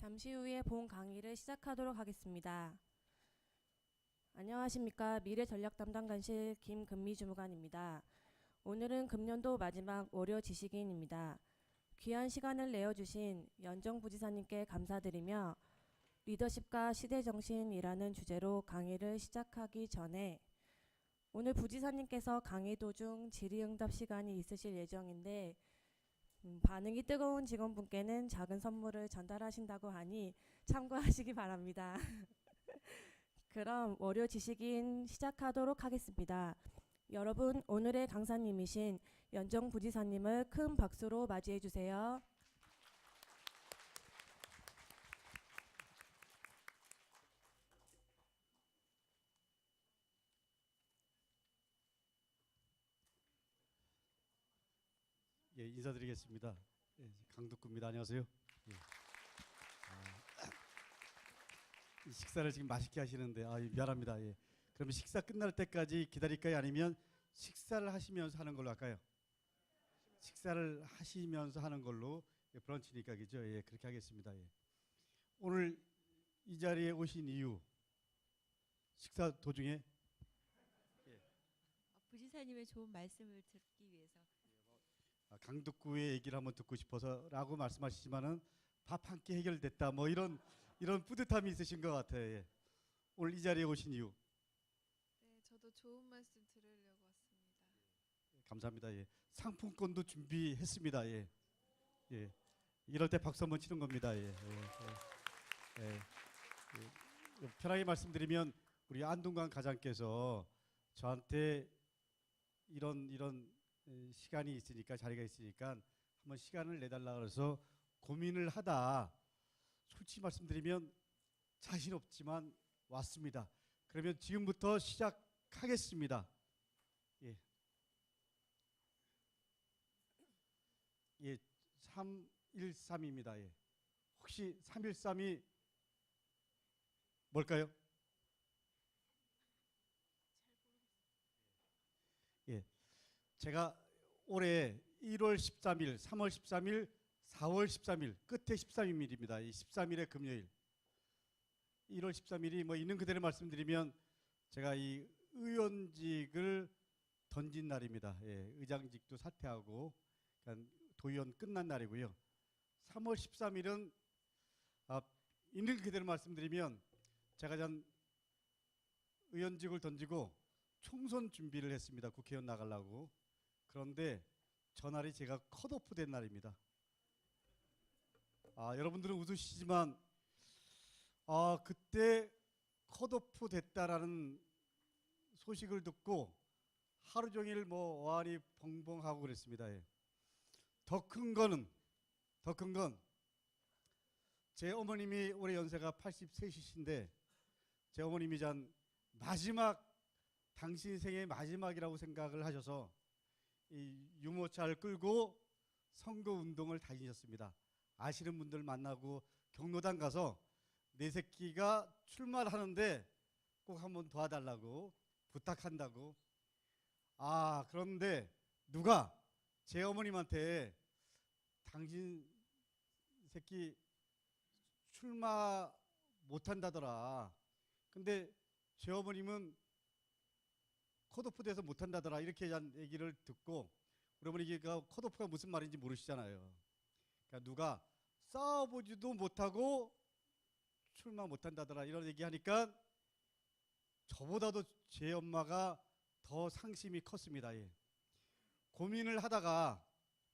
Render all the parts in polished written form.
잠시 후에 본 강의를 시작하도록 하겠습니다. 안녕하십니까. 미래전략담당관실 김금미 주무관입니다. 오늘은 금년도 마지막 월요 지식인입니다. 귀한 시간을 내어주신 연정 부지사님께 감사드리며 리더십과 시대정신이라는 주제로 강의를 시작하기 전에 오늘 부지사님께서 강의 도중 질의응답 시간이 있으실 예정인데 반응이 뜨거운 직원분께는 작은 선물을 전달하신다고 하니 참고하시기 바랍니다. 그럼 월요 지식인 시작하도록 하겠습니다. 여러분, 오늘의 강사님이신 연정 부지사님을 큰 박수로 맞이해 주세요. 예, 인사드리겠습니다. 예, 강덕구입니다. 안녕하세요. 예. 이 식사를 지금 맛있게 하시는데 미안합니다. 예. 그러면 식사 끝날 때까지 기다릴까요? 아니면 식사를 하시면서 하는 걸로 할까요? 식사를 하시면서 하는 걸로. 예, 브런치니까 그죠? 예, 그렇게 하겠습니다. 예. 오늘 이 자리에 오신 이유 식사 도중에 부지사님의 좋은 말씀을 듣기 위해서. 강덕구의 얘기를 한번 듣고 싶어서라고 말씀하시지만은 밥 한 끼 해결됐다 뭐 이런 뿌듯함이 있으신 것 같아요. 예. 오늘 이 자리에 오신 이유. 네, 저도 좋은 말씀 들으려고 왔습니다. 감사합니다. 예. 상품권도 준비했습니다. 예. 예. 이럴 때 박수 한번 치는 겁니다. 예. 예. 예. 예. 예. 편하게 말씀드리면 우리 안동관 가장께서 저한테 이런 시간이 있으니까 자리가 있으니까 한번 시간을 내달라 그래서 고민을 하다 솔직히 말씀드리면 자신 없지만 왔습니다. 그러면 지금부터 시작하겠습니다. 예. 예, 313입니다. 예. 혹시 313이 뭘까요? 예. 제가 올해 1월 13일, 3월 13일, 4월 13일, 끝에 13일입니다. 이 13일의 금요일. 1월 13일이 뭐 있는 그대로 말씀드리면 제가 이 의원직을 던진 날입니다. 예, 의장직도 사퇴하고 그러니까 도의원 끝난 날이고요. 3월 13일은 있는 그대로 말씀드리면 제가 전 의원직을 던지고 총선 준비를 했습니다. 국회의원 나가려고. 그런데 전날이 제가 컷오프 된 날입니다. 여러분들은 웃으시지만 그때 컷오프 됐다라는 소식을 듣고 하루 종일 뭐 어안이 벙벙하고 그랬습니다. 예. 더 큰 건 제 어머님이 올해 연세가 83이신데 제 어머님이 전 마지막 당신 생의 마지막이라고 생각을 하셔서 이 유모차를 끌고 선거운동을 다니셨습니다. 아시는 분들 만나고 경로당 가서 내 새끼가 출마를 하는데 꼭 한번 도와달라고 부탁한다고. 그런데 누가 제 어머님한테 당신 새끼 출마 못한다더라. 근데 제 어머님은 컷오프 돼서 못한다더라 이렇게 얘기를 듣고 우리 어머니가 컷오프가 무슨 말인지 모르시잖아요. 그러니까 누가 싸워보지도 못하고 출마 못한다더라 이런 얘기하니까 저보다도 제 엄마가 더 상심이 컸습니다. 예. 고민을 하다가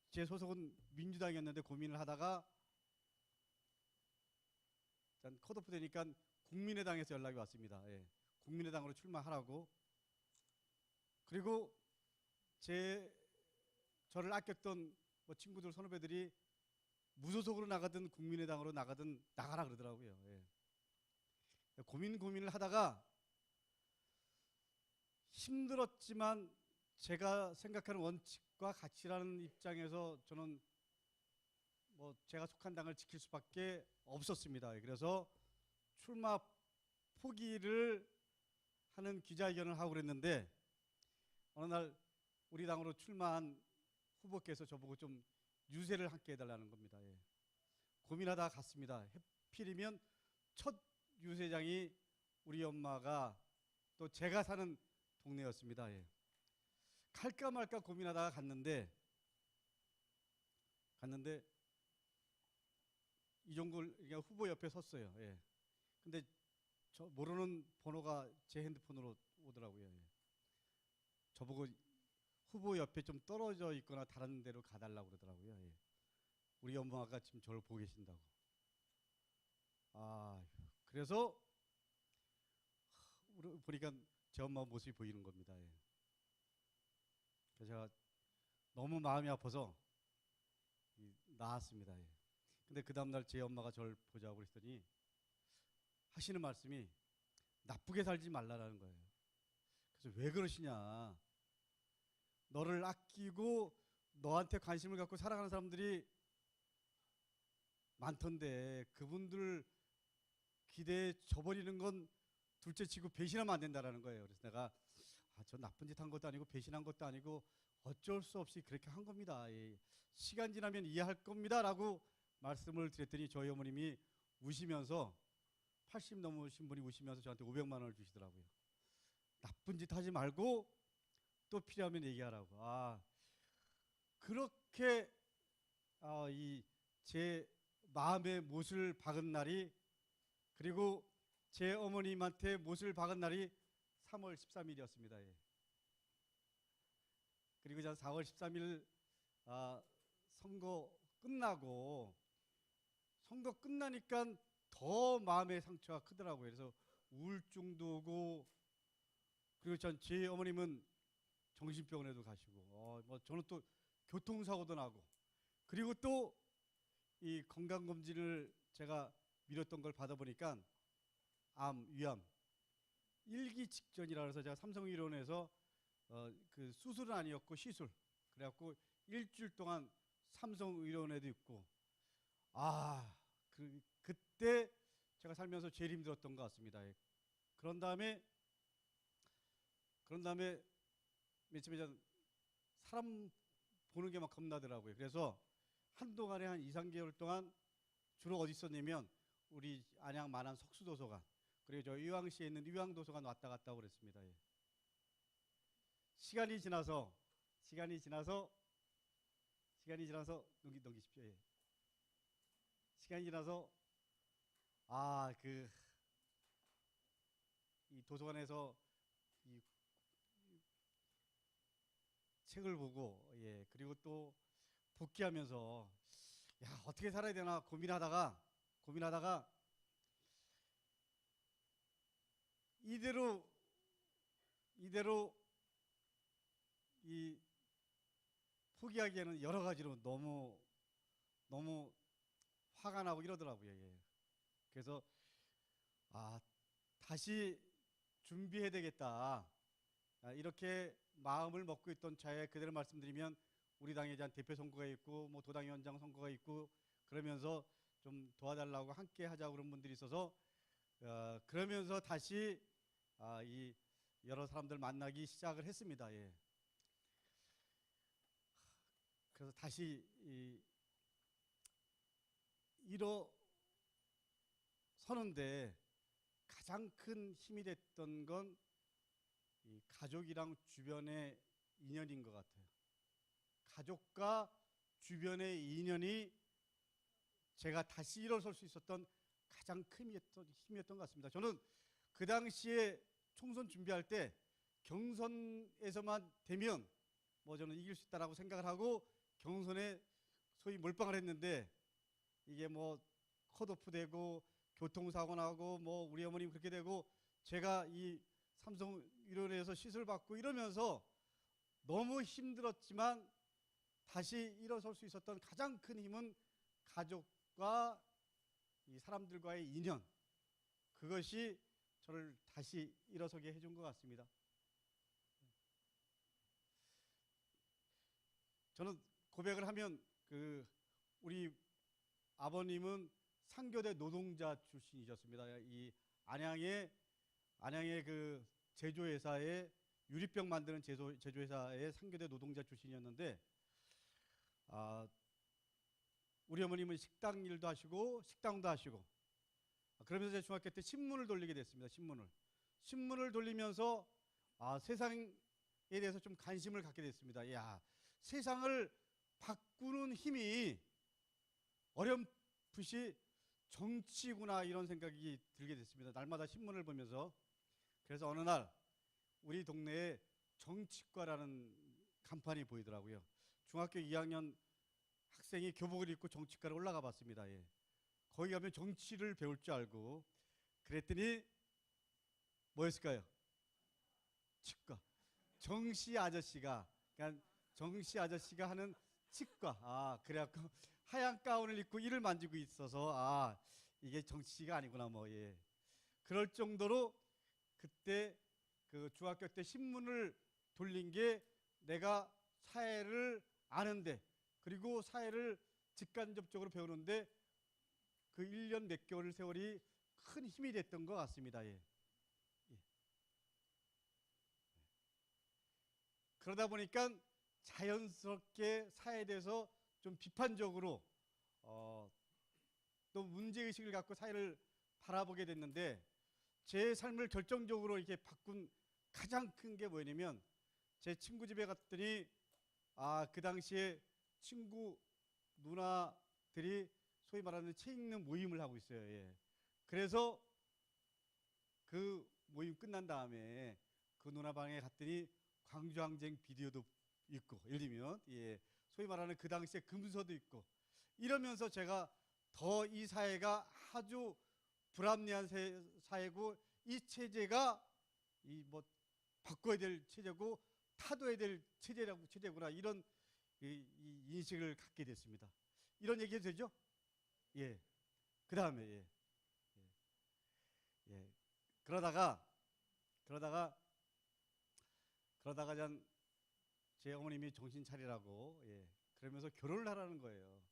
제 소속은 민주당이었는데 고민을 하다가 컷오프 되니까 국민의당에서 연락이 왔습니다. 예. 국민의당으로 출마하라고. 그리고 저를 아꼈던 뭐 친구들 선후배들이 무소속으로 나가든 국민의당으로 나가든 나가라 그러더라고요. 예. 고민을 하다가 힘들었지만 제가 생각하는 원칙과 가치라는 입장에서 저는 뭐 제가 속한 당을 지킬 수밖에 없었습니다. 그래서 출마 포기를 하는 기자회견을 하고 그랬는데 어느 날 우리 당으로 출마한 후보께서 저보고 좀 유세를 함께 해달라는 겁니다. 예. 고민하다가 갔습니다. 하필이면 첫 유세장이 우리 엄마가 또 제가 사는 동네였습니다. 예. 갈까 말까 고민하다가 갔는데 이종걸 후보 옆에 섰어요. 예. 근데 저 모르는 번호가 제 핸드폰으로 오더라고요. 예. 저보고 후보 옆에 좀 떨어져 있거나 다른 데로 가달라고 그러더라고요. 예. 우리 엄마가 지금 저를 보고 계신다고. 그래서 보니까 제 엄마 모습이 보이는 겁니다. 예. 그래서 제가 너무 마음이 아파서 나왔습니다. 예. 근데 그 다음날 제 엄마가 저를 보자고 그랬더니 하시는 말씀이 나쁘게 살지 말라라는 거예요. 그래서 왜 그러시냐. 너를 아끼고 너한테 관심을 갖고 사랑하는 사람들이 많던데 그분들 기대에 져버리는 건 둘째치고 배신하면 안 된다라는 거예요. 그래서 내가 저 나쁜 짓 한 것도 아니고 배신한 것도 아니고 어쩔 수 없이 그렇게 한 겁니다. 예. 시간 지나면 이해할 겁니다 라고 말씀을 드렸더니 저희 어머님이 우시면서 80 넘으신 분이 우시면서 저한테 500만 원을 주시더라고요. 나쁜 짓 하지 말고 또 필요하면 얘기하라고. 그렇게 제 마음의 못을 박은 날이, 그리고 제 어머님한테 못을 박은 날이 3월 13일이었습니다. 예. 그리고 저 4월 13일 선거 끝나니까 더 마음의 상처가 크더라고요. 그래서 우울증도 오고, 그리고 제 어머님은 정신병원에도 가시고, 저는 또 교통사고도 나고, 그리고 또 이 건강검진을 제가 미뤘던 걸 받아보니까 암, 위암, 1기 직전이라 해서 제가 삼성의료원에서 그 수술은 아니었고 시술, 그래갖고 일주일 동안 삼성의료원에도 있고, 그때 제가 살면서 제일 힘들었던 것 같습니다. 그런 다음에 맨 처음에 전 사람 보는 게 막 겁나더라고요. 그래서 한동안에 한 2, 3개월 동안 주로 어디 있었냐면 우리 안양 만안 석수도서관, 그리고 저 의왕시에 있는 의왕도서관 왔다 갔다 그랬습니다. 예. 시간이 지나서 넘기십시오. 예. 시간이 지나서 이 도서관에서 이 책을 보고, 예, 그리고 또 복귀하면서 어떻게 살아야 되나 고민하다가 이대로 이 포기하기에는 여러 가지로 너무 화가 나고 이러더라고요. 예. 그래서 다시 준비해야 되겠다. 이렇게 마음을 먹고 있던 차에 그대로 말씀드리면 우리 당에 대한 대표 선거가 있고 뭐 도당위원장 선거가 있고 그러면서 좀 도와달라고 함께 하자고 그런 분들이 있어서 그러면서 다시 이 여러 사람들 만나기 시작을 했습니다. 예. 그래서 다시 일어서는데 가장 큰 힘이 됐던 건 이 가족이랑 주변의 인연인 것 같아요. 가족과 주변의 인연이 제가 다시 일어설 수 있었던 가장 큰 힘이었던 것 같습니다. 저는 그 당시에 총선 준비할 때 경선에서만 되면 뭐 저는 이길 수 있다라고 생각을 하고 경선에 소위 몰빵을 했는데, 이게 뭐 컷오프 되고 교통사고 나고 뭐 우리 어머님 그렇게 되고 제가 이 삼성의료원에서 시술 받고 이러면서 너무 힘들었지만 다시 일어설 수 있었던 가장 큰 힘은 가족과 이 사람들과의 인연, 그것이 저를 다시 일어서게 해준 것 같습니다. 저는 고백을 하면 우리 아버님은 상교대 노동자 출신이셨습니다. 이 안양의 그 제조회사의 유리병 만드는 제조회사의 상교대 노동자 출신이었는데, 우리 어머님은 식당 일도 하시고 식당도 하시고 그러면서 제가 중학교 때 신문을 돌리게 됐습니다. 신문을 돌리면서 세상에 대해서 좀 관심을 갖게 됐습니다. 야, 세상을 바꾸는 힘이 어렴풋이 정치구나, 이런 생각이 들게 됐습니다. 날마다 신문을 보면서. 그래서 어느 날 우리 동네에 정치과라는 간판이 보이더라고요. 중학교 2학년 학생이 교복을 입고 정치과를 올라가 봤습니다. 예. 거기 가면 정치를 배울 줄 알고, 그랬더니 뭐였을까요? 치과. 정씨 아저씨가, 그러니까 정씨 아저씨가 하는 치과. 그래갖고 하얀 가운을 입고 이를 만지고 있어서 이게 정치가 아니구나 뭐. 예. 그럴 정도로 그때 그 중학교 때 신문을 돌린 게 내가 사회를 아는데, 그리고 사회를 직간접적으로 배우는데 그 1년 몇 개월 세월이 큰 힘이 됐던 것 같습니다. 예. 예. 그러다 보니까 자연스럽게 사회에 대해서 좀 비판적으로 또 문제의식을 갖고 사회를 바라보게 됐는데, 제 삶을 결정적으로 이렇게 바꾼 가장 큰 게 뭐냐면, 제 친구 집에 갔더니 그 당시에 친구 누나들이 소위 말하는 책 읽는 모임을 하고 있어요. 예. 그래서 그 모임 끝난 다음에 그 누나 방에 갔더니 광주항쟁 비디오도 있고, 예를 들면 소위 말하는 그 당시에 금서도 있고, 이러면서 제가 더 이 사회가 아주 불합리한 사회고, 이 체제가 뭐 바꿔야 될 체제고 타도해야 될 체제구나, 이런 이 인식을 갖게 됐습니다. 이런 얘기 해도 되죠? 예. 그 다음에 예. 그러다가 제 어머님이 정신 차리라고 그러면서 결혼을 하라는 거예요.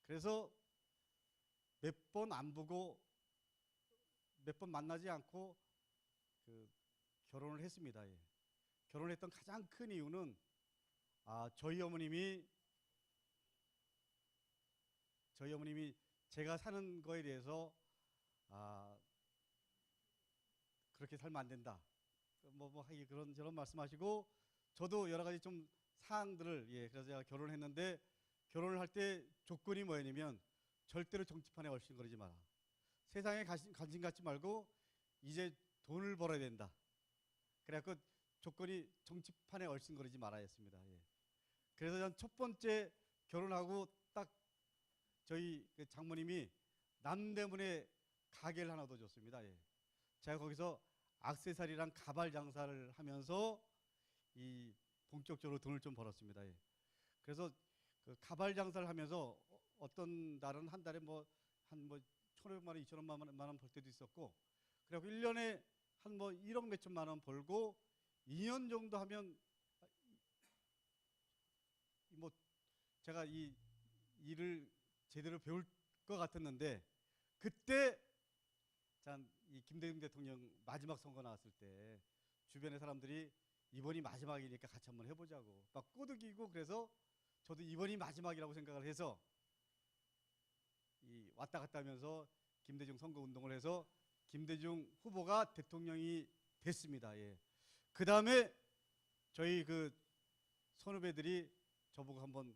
그래서 몇 번 안 보고 몇 번 만나지 않고 결혼을 했습니다. 예. 결혼했던 가장 큰 이유는 저희 어머님이 제가 사는 거에 대해서 그렇게 살면 안 된다, 하기 저런 말씀하시고, 저도 여러 가지 좀 사항들을 그래서 제가 결혼을 했는데, 결혼을 할 때 조건이 뭐였냐면 절대로 정치판에 얼씬거리지 마라. 세상에 관심 갖지 말고 이제 돈을 벌어야 된다. 그래갖고 조건이 정치판에 얼씬거리지 말아였습니다. 예. 그래서 전 첫 번째 결혼하고 딱 저희 그 장모님이 남대문에 가게를 하나 더 줬습니다. 예. 제가 거기서 액세서리랑 가발 장사를 하면서 본격적으로 돈을 좀 벌었습니다. 예. 그래서 그 가발 장사를 하면서 어떤 날은 한 달에 한 1,500만 원, 2,000만 원 벌 때도 있었고, 그리고 1년에 한 1억 몇천만 원 벌고 2년 정도 하면 제가 이 일을 제대로 배울 것 같았는데, 그때 이 김대중 대통령 마지막 선거 나왔을 때 주변의 사람들이 이번이 마지막이니까 같이 한번 해보자고 막 꼬드기고, 그래서 저도 이번이 마지막이라고 생각을 해서 왔다 갔다 하면서 김대중 선거 운동을 해서 김대중 후보가 대통령이 됐습니다. 예. 그 다음에 저희 그 선후배들이 저보고 한번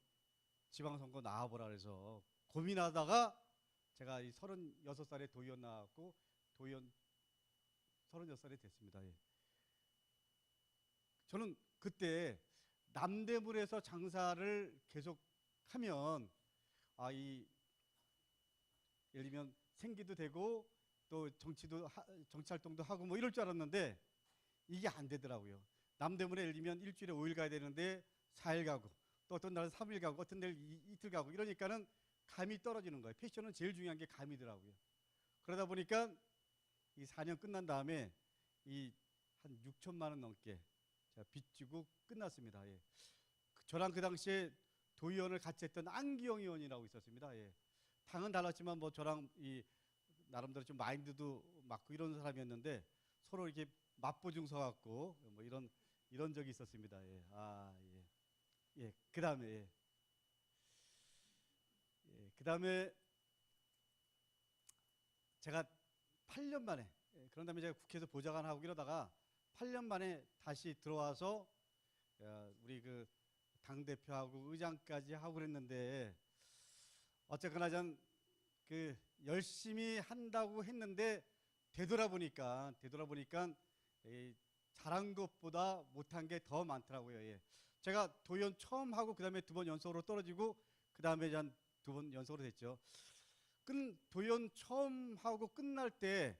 지방선거 나와보라 그래서 고민하다가 제가 36살에 도의원 나왔고 도의원 36살이 됐습니다. 예. 저는 그때 남대문에서 장사를 계속하면 예를 들면 생기도 되고 또 정치 활동도 하고 이럴 줄 알았는데 이게 안 되더라고요. 남대문에 예를 들면 일주일에 5일 가야 되는데 4일 가고, 또 어떤 날은 3일 가고, 어떤 날 이틀 가고, 이러니까는 감이 떨어지는 거예요. 패션은 제일 중요한 게 감이더라고요. 그러다 보니까 이 4년 끝난 다음에 한 6천만 원 넘게 제가 빚지고 끝났습니다. 예. 저랑 그 당시에 도의원을 같이 했던 안기영 의원이라고 있었습니다. 예. 당은 달랐지만 저랑 나름대로 좀 마인드도 맞고 이런 사람이었는데, 서로 이렇게 맞보증 서갖고 이런 적이 있었습니다. 예. 예. 그다음에 그다음에 제가 8년 만에, 그런 다음에 제가 국회에서 보좌관하고 이러다가 8년 만에 다시 들어와서 우리 그 당대표하고 의장까지 하고 그랬는데, 어쨌거나 전 그 열심히 한다고 했는데 되돌아보니까 잘한 것보다 못한 게 더 많더라고요. 예. 제가 도의원 처음 하고 그 다음에 2번 연속으로 떨어지고 그 다음에 한 2번 연속으로 됐죠. 도의원 처음 하고 끝날 때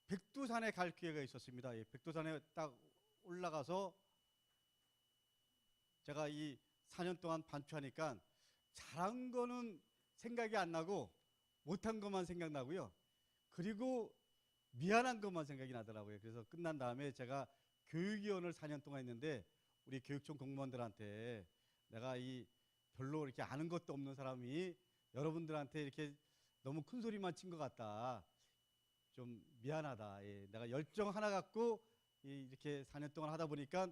백두산에 갈 기회가 있었습니다. 예. 백두산에 딱 올라가서 제가 이 4년 동안 반추하니까 잘한 거는 생각이 안 나고 못한 것만 생각나고요. 그리고 미안한 것만 생각이 나더라고요. 그래서 끝난 다음에 제가 교육위원을 4년 동안 했는데 우리 교육청 공무원들한테 내가 이 별로 이렇게 아는 것도 없는 사람이 여러분들한테 이렇게 너무 큰 소리만 친 것 같다. 좀 미안하다. 예. 내가 열정 하나 갖고 이렇게 4년 동안 하다 보니까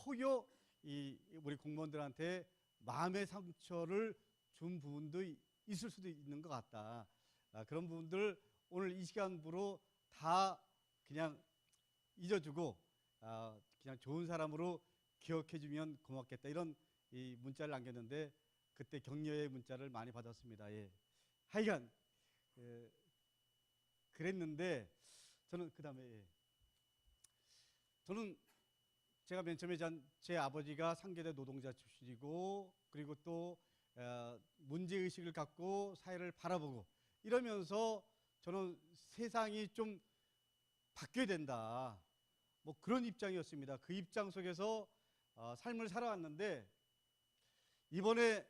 혹여 우리 공무원들한테 마음의 상처를 준 부분도 있을 수도 있는 것 같다. 그런 부분들 오늘 이 시간부로 다 그냥 잊어주고 그냥 좋은 사람으로 기억해주면 고맙겠다. 이런 이 문자를 남겼는데 그때 격려의 문자를 많이 받았습니다. 예. 하여간 그랬는데 저는 그 다음에 저는 제가 맨 처음에 제 아버지가 상계대 노동자 출신이고 그리고 또 문제의식을 갖고 사회를 바라보고 이러면서 저는 세상이 좀 바뀌어야 된다. 뭐 그런 입장이었습니다. 그 입장 속에서 삶을 살아왔는데 이번에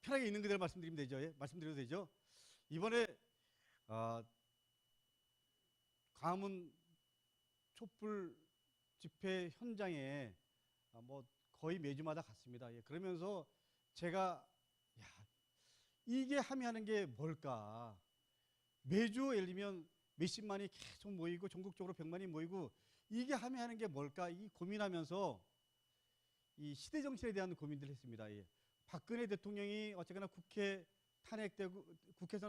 편하게 있는 그대로 말씀드리면 되죠. 예? 말씀드려도 되죠. 이번에 광화문 촛불 집회 현장에 뭐 거의 매주마다 갔습니다. 예, 그러면서 제가 이게 하면 하는 게 뭘까? 매주 예를 들면 몇십만이 계속 모이고 전국적으로 100만이 모이고 이게 하면 하는 게 뭘까? 이 고민하면서 이 시대 정신에 대한 고민들을 했습니다. 예. 박근혜 대통령이 어쨌거나 국회에서는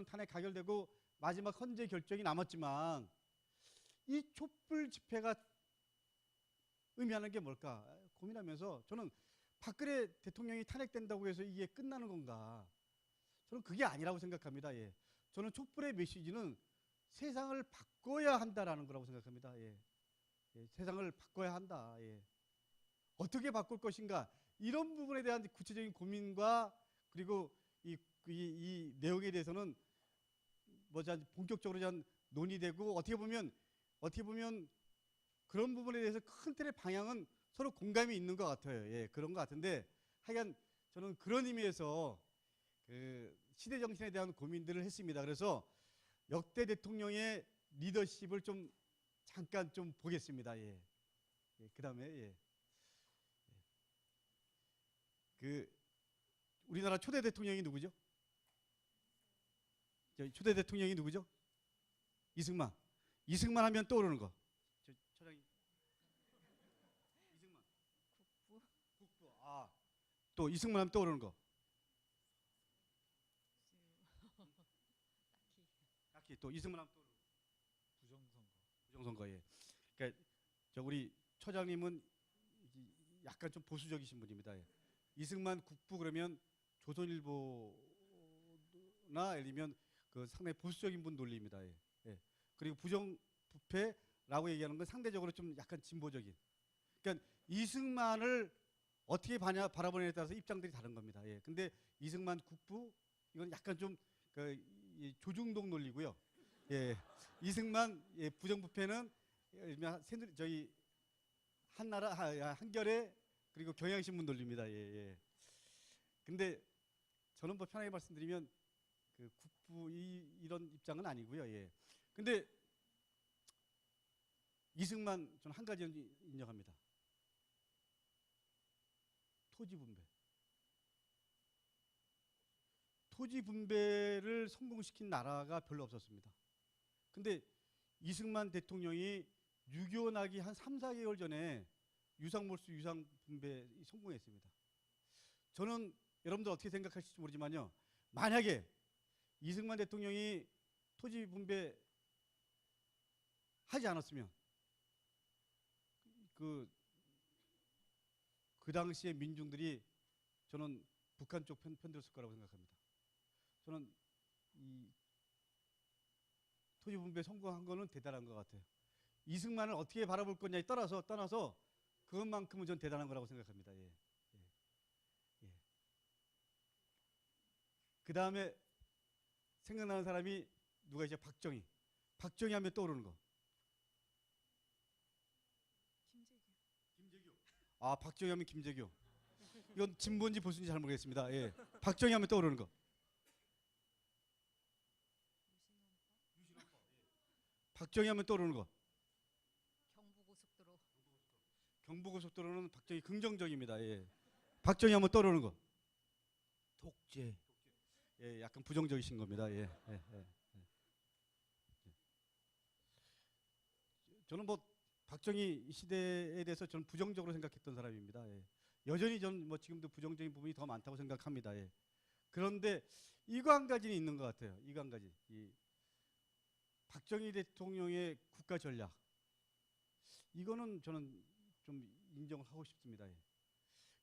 탄핵 가결되고 마지막 헌재 결정이 남았지만 이 촛불 집회가 의미하는 게 뭘까 고민하면서 저는 박근혜 대통령이 탄핵된다고 해서 이게 끝나는 건가? 저는 그게 아니라고 생각합니다. 예. 저는 촛불의 메시지는 세상을 바꿔야 한다라는 거라고 생각합니다. 예. 예. 세상을 바꿔야 한다. 예. 어떻게 바꿀 것인가? 이런 부분에 대한 구체적인 고민과 그리고 이 내용에 대해서는 본격적으로 논의되고 어떻게 보면 그런 부분에 대해서 큰 틀의 방향은 서로 공감이 있는 것 같아요. 예, 그런 것 같은데 하여간 저는 그런 의미에서 그 시대 정신에 대한 고민들을 했습니다. 그래서 역대 대통령의 리더십을 좀 잠깐 좀 보겠습니다. 예. 예, 그다음에 예. 그 우리나라 초대 대통령이 누구죠? 초대 대통령이 누구죠? 이승만. 이승만 하면 떠오르는 거. 처장님. 이승만. 국부. 또 이승만 하면 떠오르는 거. 딱히 또 이승만 하면 떠오르는 거. 부정선거. 예. 그러니까 우리 처장님은 약간 좀 보수적이신 분입니다. 예. 이승만 국부 그러면 조선일보나 아니면 그 상당히 보수적인 분 논리입니다. 예. 예. 그리고 부정부패라고 얘기하는 건 상대적으로 좀 약간 진보적인. 그러니까 이승만을 어떻게 바라보느냐에 따라서 입장들이 다른 겁니다. 예. 근데 이승만 국부 이건 약간 좀 조중동 논리고요. 예. 이승만 부정부패는 저희 한나라 한겨레 그리고 경향신문 논리입니다. 예, 예. 근데 저는 뭐 편하게 말씀드리면 그 국부 이런 입장은 아니고요. 예. 근데 이승만 저는 한 가지는 인정합니다. 토지 분배. 토지 분배를 성공시킨 나라가 별로 없었습니다. 근데 이승만 대통령이 6.25 나기 한 3, 4개월 전에 유상몰수 유상 분배 성공했습니다. 저는 여러분들 어떻게 생각하실지 모르지만요. 만약에 이승만 대통령이 토지 분배 하지 않았으면 그 당시에 민중들이 저는 북한 쪽 편들었을 거라고 생각합니다. 저는 이 토지 분배 성공한 거는 대단한 것 같아요. 이승만을 어떻게 바라볼 거냐에 떠나서 그것만큼은 전 대단한 거라고 생각합니다. 예. 예. 예. 그 다음에 생각나는 사람이 누가 이제 박정희. 박정희 하면 떠오르는 거. 김재규. 아, 박정희 하면 김재규. 이건 진보인지 보수인지 잘 모르겠습니다. 예. 박정희 하면 떠오르는 거. 박정희 하면 떠오르는 거. 경부고속도로. 경부고속도로는 박정희 긍정적입니다. 예. 박정희 하면 떠오르는 거. 독재. 예, 약간 부정적이신 겁니다. 예. 예. 예. 예. 저는 뭐 박정희 시대에 대해서 저는 부정적으로 생각했던 사람입니다. 예. 여전히 저는 뭐 지금도 부정적인 부분이 더 많다고 생각합니다. 예. 그런데 이거 한 가지는 있는 것 같아요. 이거 한 가지. 이 박정희 대통령의 국가 전략. 이거는 저는 좀 인정하고 싶습니다. 예.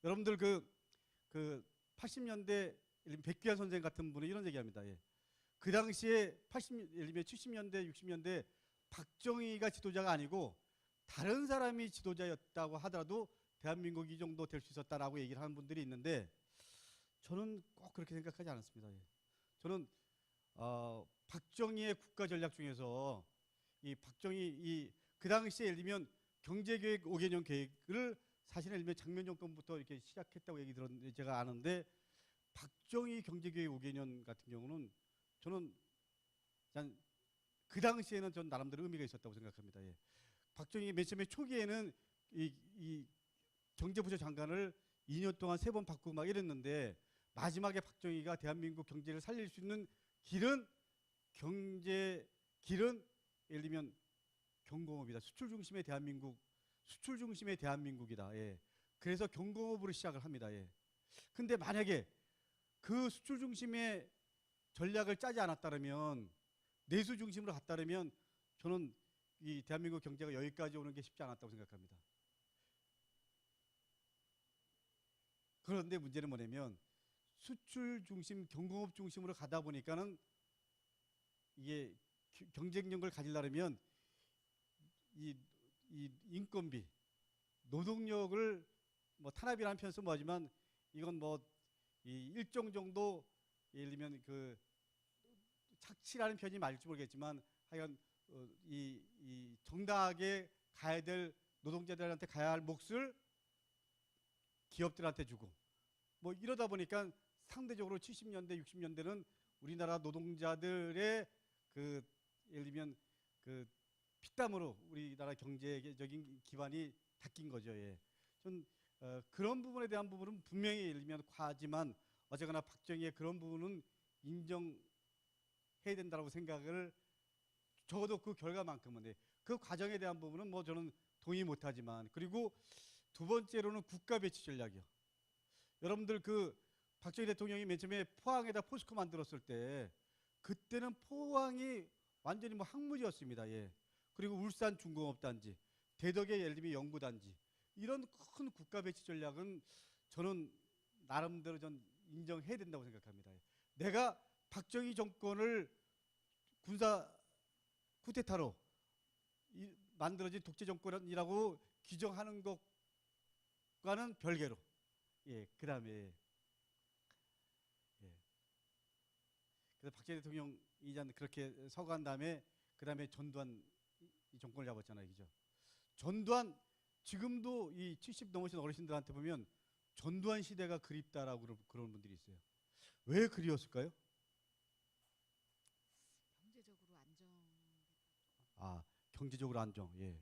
여러분들 그 80년대 백규환 선생 같은 분이 이런 얘기합니다. 예. 그 당시에 70년대, 60년대 박정희가 지도자가 아니고 다른 사람이 지도자였다고 하더라도 대한민국이 이 정도 될 수 있었다라고 얘기를 하는 분들이 있는데 저는 꼭 그렇게 생각하지 않았습니다. 예. 저는 박정희의 국가 전략 중에서 이 박정희 그 당시에 예를 들면 경제계획 5개년 계획을 사실은 예를 들면 장면 정권부터 이렇게 시작했다고 얘기 들었는데 제가 아는데 박정희 경제계획 5개년 같은 경우는 저는 그 당시에는 전 나름대로 의미가 있었다고 생각합니다. 예. 박정희 맨 처음에 초기에는 이 경제부처 장관을 2년 동안 3번 바꾸고 막 이랬는데 마지막에 박정희가 대한민국 경제를 살릴 수 있는 길은 예를 들면 경공업이다. 수출 중심의 대한민국이다. 예. 그래서 경공업으로 시작을 합니다. 예. 근데 만약에 그 수출 중심의 전략을 짜지 않았다면 내수 중심으로 갔다면 저는 이 대한민국 경제가 여기까지 오는 게 쉽지 않았다고 생각합니다. 그런데 문제는 뭐냐면 수출 중심, 경공업 중심으로 가다 보니까는 이게 경쟁력을 가지려면 이 인건비, 노동력을 뭐 탄압이라는 표현 쓰면 뭐하지만 이건 뭐 이 일정 정도 예를 들면 그 착취라는 표현이 맞을지 모르겠지만 하여간 이 정당하게 가야 될 노동자들한테 가야 할 몫을 기업들한테 주고 뭐 이러다 보니까 상대적으로 70년대, 60년대는 우리나라 노동자들의 그 예를 들면 그 피땀으로 우리나라 경제적인 기반이 닦인 거죠. 예. 전 그런 부분에 대한 부분은 분명히 예를 들면 과하지만 어쨌거나 박정희의 그런 부분은 인정해야 된다고 생각을 적어도 그 결과만큼은 그 과정에 대한 부분은 뭐 저는 동의 못하지만 그리고 두 번째로는 국가 배치 전략이요. 여러분들 그 박정희 대통령이 맨 처음에 포항에다 포스코 만들었을 때 그때는 포항이 완전히 뭐 항무지였습니다. 예. 그리고 울산 중공업단지, 대덕의 예를 들면 연구단지 이런 큰 국가 배치 전략은 저는 나름대로 전 인정해야 된다고 생각합니다. 내가 박정희 정권을 군사 쿠데타로 만들어진 독재 정권이라고 규정하는 것과는 별개로 예, 그다음에 예. 그래서 박정희 대통령 이전 그렇게 서거한 다음에 그다음에 전두환 이 정권을 잡았잖아요, 그죠? 전두환 지금도 이 70 넘으신 어르신들한테 보면 전두환 시대가 그립다라고 그런 분들이 있어요. 왜 그리웠을까요? 경제적으로 안정. 아, 경제적으로 안정. 예.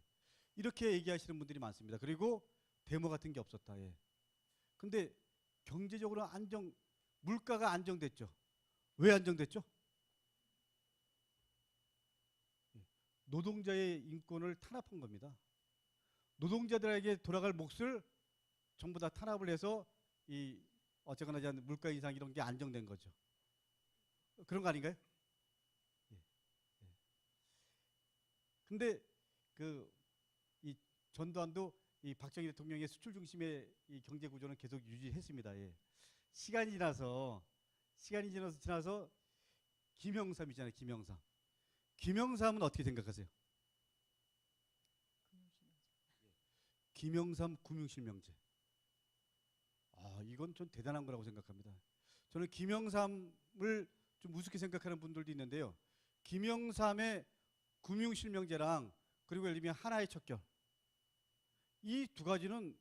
이렇게 얘기하시는 분들이 많습니다. 그리고 데모 같은 게 없었다. 예. 근데 경제적으로 물가가 안정됐죠. 왜 안정됐죠? 예. 노동자의 인권을 탄압한 겁니다. 노동자들에게 돌아갈 몫을 전부 다 탄압을 해서 어쨌거나 물가 인상 이런 게 안정된 거죠. 그런 거 아닌가요? 예. 예. 근데 그 이 전두환도 이 박정희 대통령의 수출 중심의 이 경제 구조는 계속 유지했습니다. 예. 시간이 지나서 김영삼이잖아요. 김영삼은 어떻게 생각하세요? 김영삼 금융실명제. 이건 좀 대단한 거라고 생각합니다. 저는 김영삼을 좀 우습게 생각하는 분들도 있는데요. 김영삼의 금융실명제랑 그리고 예를 들면 하나의 척결. 이 두 가지는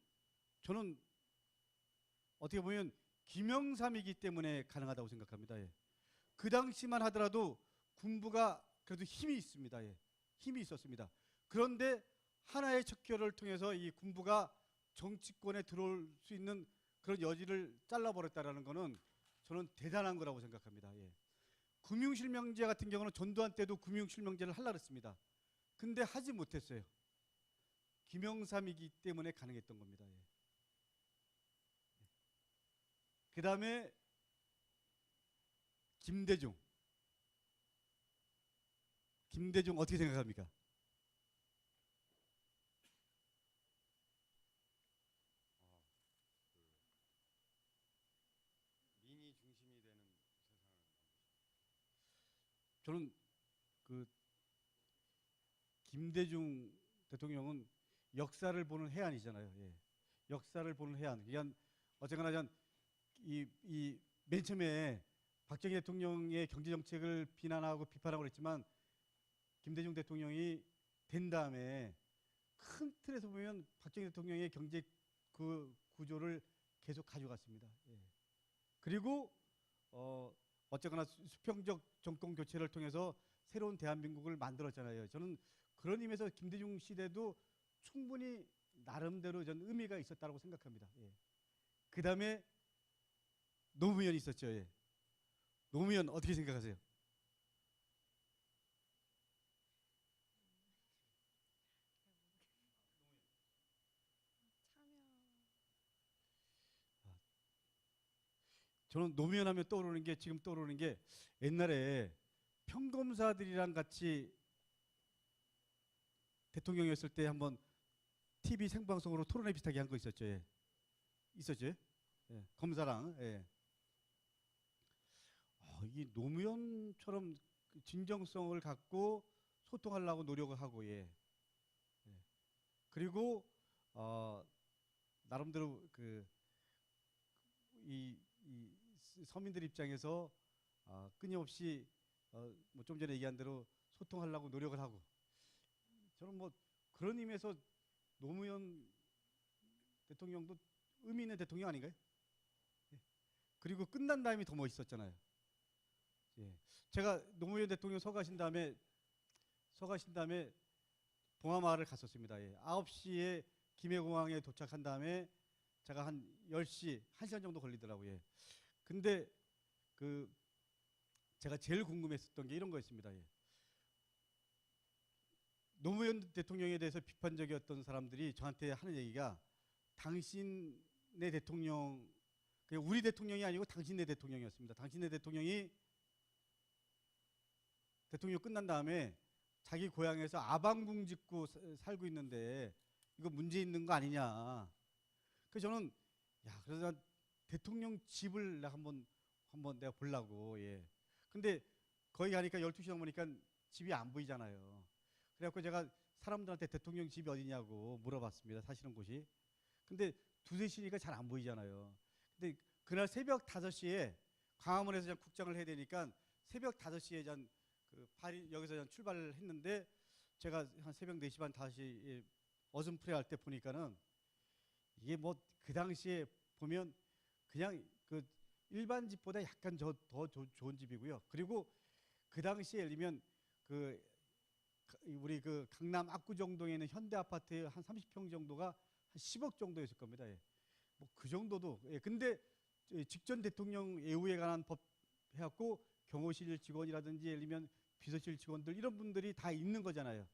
저는 어떻게 보면 김영삼이기 때문에 가능하다고 생각합니다. 예. 그 당시만 하더라도 군부가 그래도 힘이 있습니다. 예. 힘이 있었습니다. 그런데 하나의 척결을 통해서 이 군부가 정치권에 들어올 수 있는 그런 여지를 잘라버렸다라는 거는 저는 대단한 거라고 생각합니다. 예. 금융실명제 같은 경우는 전두환 때도 금융실명제를 하려고 했습니다. 근데 하지 못했어요. 김영삼이기 때문에 가능했던 겁니다. 예. 그 다음에 김대중 어떻게 생각합니까? 민이 중심이 되는 세상을 저는 그 김대중 대통령은 역사를 보는 해안이잖아요. 예. 역사를 보는 해안. 그러니까 어쨌거나 이맨 처음에 박정희 대통령의 경제 정책을 비난하고 비판하고 그랬지만 김대중 대통령이 된 다음에 큰 틀에서 보면 박정희 대통령의 경제 그 구조를 계속 가져갔습니다. 예. 그리고 어쨌거나 수평적 정권 교체를 통해서 새로운 대한민국을 만들었잖아요. 저는 그런 의미에서 김대중 시대도 충분히 나름대로 전 의미가 있었다고 생각합니다. 예. 그 다음에 노무현이 있었죠. 예. 노무현 어떻게 생각하세요? 참여. 저는 노무현 하면 지금 떠오르는 게 옛날에 평검사들이랑 같이 대통령이었을 때 한번 TV 생방송으로 토론회 비슷하게 한 거 있었죠. 예. 있었죠. 예. 검사랑. 예. 이 노무현처럼 진정성을 갖고 소통하려고 노력을 하고 예. 예. 그리고 나름대로 이 서민들 입장에서 끊임없이 뭐 좀 전에 얘기한 대로 소통하려고 노력을 하고 저는 뭐 그런 의미에서 노무현 대통령도 의미 있는 대통령 아닌가요? 예. 그리고 끝난 다음이 더 멋있었잖아요. 예. 제가 노무현 대통령 서가신 다음에 봉하마을을 갔었습니다. 예. 9시에 김해공항에 도착한 다음에 제가 한 10시, 1시간 정도 걸리더라고요. 예. 근데 제가 제일 궁금했었던 게 이런 거였습니다. 예. 노무현 대통령에 대해서 비판적이었던 사람들이 저한테 하는 얘기가 당신의 대통령, 그냥 우리 대통령이 아니고 당신의 대통령이었습니다. 당신의 대통령이 대통령 끝난 다음에 자기 고향에서 아방궁 짓고 살고 있는데 이거 문제 있는 거 아니냐. 그래서 저는 그래서 난 대통령 집을 한번 내가 보려고. 예. 근데 거기 가니까 12시 넘으니까 집이 안 보이잖아요. 그래갖고 제가 사람들한테 대통령 집이 어디냐고 물어봤습니다. 사시는 곳이. 근데 2, 3시니까 잘 안 보이잖아요. 근데 그날 새벽 5시에 광화문에서 국장을 해야 되니까 새벽 5시에 여기서 출발을 했는데 제가 한 새벽 4시 반 5시 어슴프레 할 때 보니까는 이게 뭐 그 당시에 보면 그냥 그 일반 집보다 약간 더 좋은 집이고요. 그리고 그 당시에 예를 들면 우리 강남 압구정동에 있는 현대 아파트 한 30평 정도가 한 10억 정도였을 겁니다. 예. 뭐 그 정도도. 예. 근데 직전 대통령 예우에 관한 법 해갖고 경호실 직원이라든지 예를 들면 비서실 직원들 이런 분들이 다 있는 거잖아요.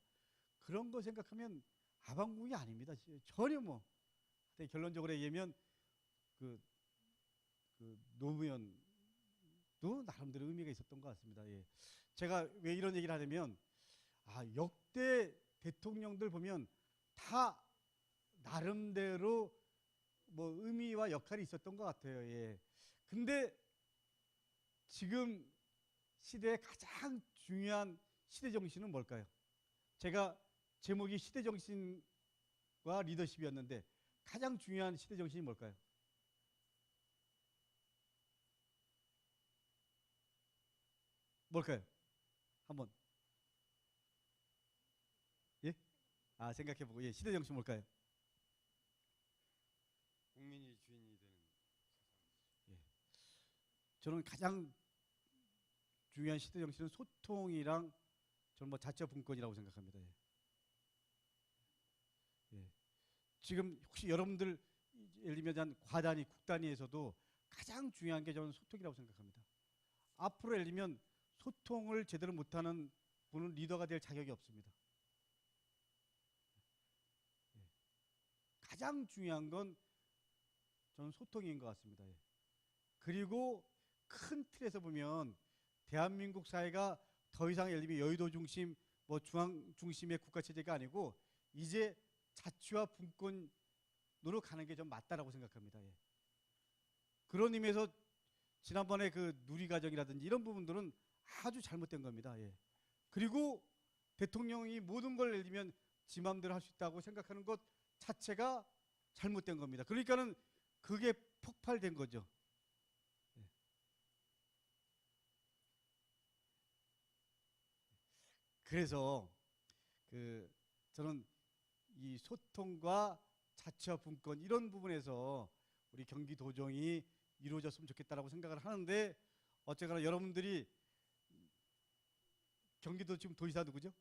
그런 거 생각하면 아방궁이 아닙니다. 전혀 뭐. 근데 결론적으로 얘기하면 노무현도 나름대로 의미가 있었던 것 같습니다. 예. 제가 왜 이런 얘기를 하냐면 역대 대통령들 보면 다 나름대로 뭐 의미와 역할이 있었던 것 같아요. 예. 근데 지금 시대의 가장 중요한 시대 정신은 뭘까요? 제가 제목이 시대 정신과 리더십이었는데 가장 중요한 시대 정신이 뭘까요? 뭘까요? 한번 예? 아 생각해보고 예 시대 정신 뭘까요? 국민이 주인이 되는 예. 저는 가장 중요한 시대 정신은 소통이랑 저는 뭐 자처분권이라고 생각합니다. 예. 예. 지금 혹시 여러분들 예를 들면 한 과단위, 국단위에서도 가장 중요한 게 저는 소통이라고 생각합니다. 앞으로 예를 들면 소통을 제대로 못하는 분은 리더가 될 자격이 없습니다. 예. 가장 중요한 건 저는 소통인 것 같습니다. 예. 그리고 큰 틀에서 보면 대한민국 사회가 더 이상 예를 들면 여의도 중심, 뭐 중앙 중심의 국가 체제가 아니고 이제 자치와 분권으로 가는 게 좀 맞다라고 생각합니다. 예. 그런 의미에서 지난번에 그 누리과정이라든지 이런 부분들은 아주 잘못된 겁니다. 예. 그리고 대통령이 모든 걸 예를 들면 지 마음대로 할 수 있다고 생각하는 것 자체가 잘못된 겁니다. 그러니까는 그게 폭발된 거죠. 예. 그래서 그 저는 이 소통과 자치와 분권 이런 부분에서 우리 경기도정이 이루어졌으면 좋겠다라고 생각을 하는데 어쨌거나 여러분들이 경기도 지금 도지사 누구죠?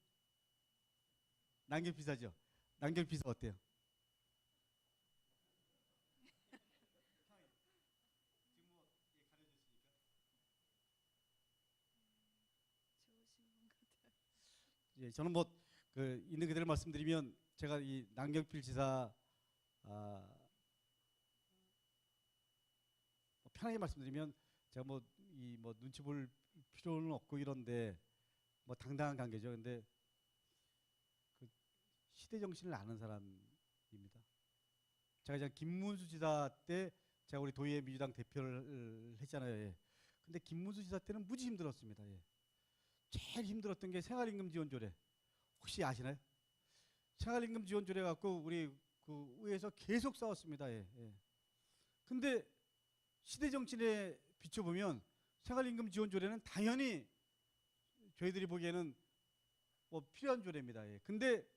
남경비서죠. 남경비서 어때요? 좋으신 분 같아요. 예, 저는 뭐 그 있는 그대로 말씀드리면 제가 이 남경필 지사 뭐 편하게 말씀드리면 제가 뭐 이 뭐 눈치 볼 필요는 없고 이런데 뭐 당당한 관계죠. 근데 그 시대 정신을 아는 사람입니다. 제가 이제 김문수 지사 때 제가 우리 도의회 민주당 대표를 했잖아요. 예. 근데 김문수 지사 때는 무지 힘들었습니다. 예. 제일 힘들었던 게 생활임금 지원조례. 혹시 아시나요? 생활임금 지원조례 갖고 우리 그 의회에서 계속 싸웠습니다. 예. 예. 근데 시대 정신에 비춰보면 생활임금 지원조례는 당연히 저희들이 보기에는 뭐 필요한 조례입니다. 예. 근데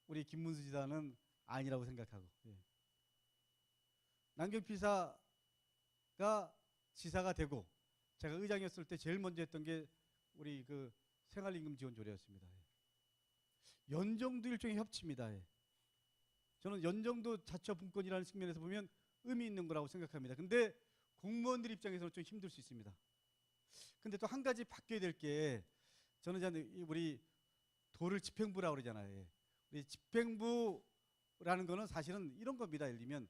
우리 김문수 지사는 아니라고 생각하고 예. 남경필 지사가 되고 제가 의장이었을 때 제일 먼저 했던 게 우리 그 생활임금 지원조례였습니다. 예. 연정도 일종의 협치입니다. 예. 저는 연정도 자처분권이라는 측면에서 보면 의미 있는 거라고 생각합니다. 근데 공무원들 입장에서는 좀 힘들 수 있습니다. 근데 또 한 가지 바뀌어야 될 게 저는 이제 우리 도를 집행부라고 그러잖아요. 예. 우리 집행부라는 거는 사실은 이런 겁니다. 예를 들면